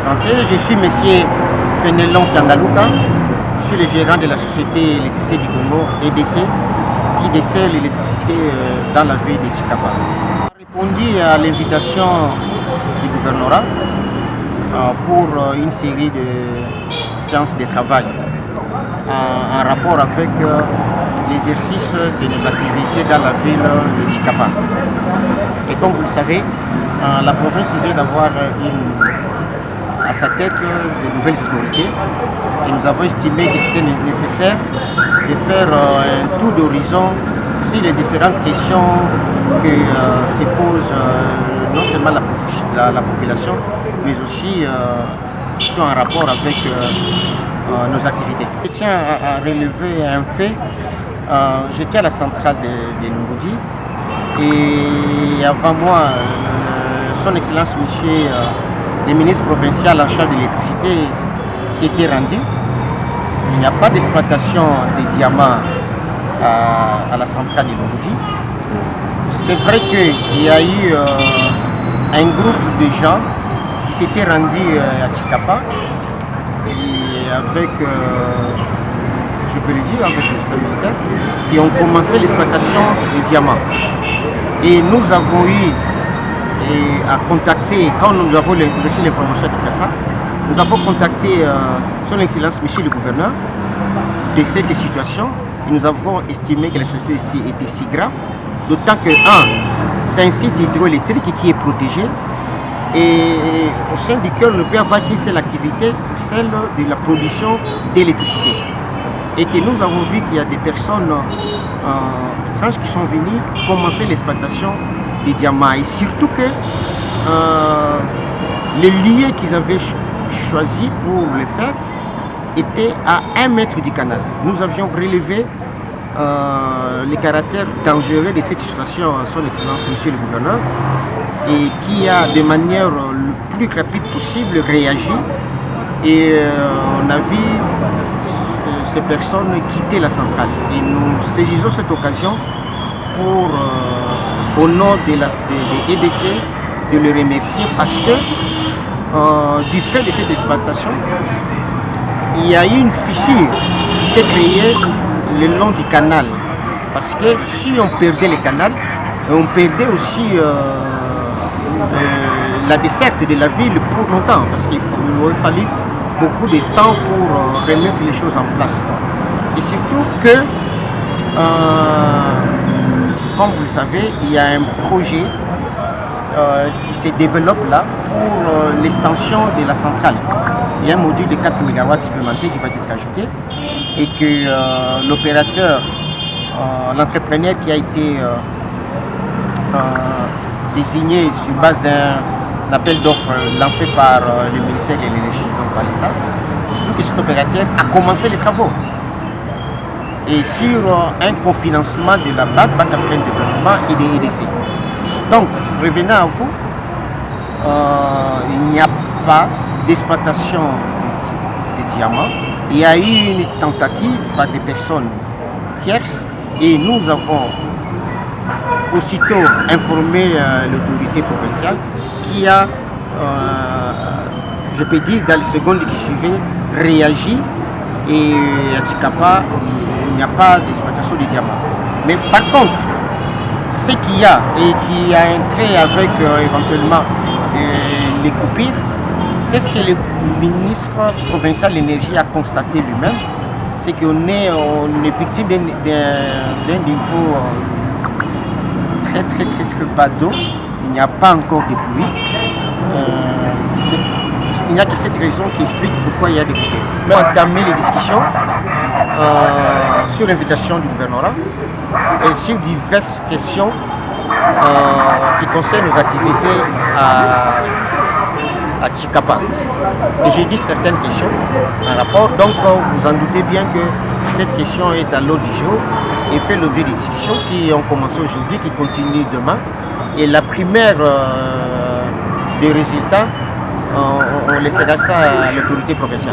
présenter. Je suis M. Fenelon Kangaluka. Je suis le gérant de la société Électricité du Congo, EDC, qui dessert l'électricité dans la ville de Tshikapa. J'ai répondu à l'invitation du gouvernorat pour une série de séances de travail en rapport avec l'exercice de nos activités dans la ville de Tshikapa. Et comme vous le savez, la province vient d'avoir à sa tête de nouvelles autorités et nous avons estimé que c'était nécessaire de faire un tour d'horizon sur les différentes questions que se pose non seulement la population, mais aussi surtout en rapport avec nos activités. Je tiens à relever un fait. J'étais à la centrale de Lungudi et avant moi, son Excellence Monsieur le ministre provincial en charge de l'électricité s'y était rendu. Il n'y a pas d'exploitation des diamants à la centrale de Lungudi. C'est vrai qu'il y a eu un groupe de gens qui s'étaient rendus à Tshikapa et avec, je peux le dire, avec les forces militaires, qui ont commencé l'exploitation des diamants. Et nous avons eu à contacter, quand nous avons reçu l'information de Kinshasa, nous avons contacté son Excellence Monsieur le gouverneur de cette situation et nous avons estimé que la situation ici était si grave, d'autant que, c'est un site hydroélectrique qui est protégé et au sein duquel on ne peut avoir qu'une seule activité, c'est celle de la production d'électricité. Et que nous avons vu qu'il y a des personnes étranges qui sont venues commencer l'exploitation des diamants et surtout que les lieux qu'ils avaient choisi pour le faire étaient à 1 mètre du canal. Nous avions relevé les caractères dangereux de cette situation à son Excellence Monsieur le gouverneur et qui a de manière le plus rapide possible réagi et on a vu ces personnes quitter la centrale et nous saisissons cette occasion pour au nom de EDC de le remercier parce que du fait de cette exploitation il y a eu une fissure qui s'est créée le long du canal parce que si on perdait le canal on perdait aussi la desserte de la ville pour longtemps parce qu'il aurait fallu beaucoup de temps pour remettre les choses en place et surtout que comme vous le savez, il y a un projet qui se développe là pour l'extension de la centrale. Il y a un module de 4 MW supplémentaire qui va être ajouté et que l'opérateur, l'entrepreneur qui a été désigné sur base d'un appel d'offres lancé par le ministère de l'Énergie, donc par l'État, surtout que cet opérateur a commencé les travaux. Et sur un cofinancement de la Banque africaine de développement et des EDC. Donc, revenant à vous, il n'y a pas d'exploitation de diamants. Il y a eu une tentative par des personnes tierces et nous avons aussitôt informé l'autorité provinciale qui a, je peux dire, dans les secondes qui suivaient, réagi et à Tshikapa, il n'y a pas d'exploitation de diamants. Mais par contre, ce qu'il y a et qui a un trait avec éventuellement les coupures, c'est ce que le ministre provincial de l'énergie a constaté lui-même, c'est qu'on est victime d'un niveau très bas d'eau. Il n'y a pas encore de pluie. Il n'y a que cette raison qui explique pourquoi il y a des coupures. Mais entamer les discussions sur l'invitation du gouvernorat et sur diverses questions qui concernent nos activités à Tshikapa. Et j'ai dit certaines questions en rapport, donc vous en doutez bien que cette question est à l'ordre du jour et fait l'objet de discussions qui ont commencé aujourd'hui, qui continuent demain. Et la primaire des résultats, on laissera ça à l'autorité provinciale.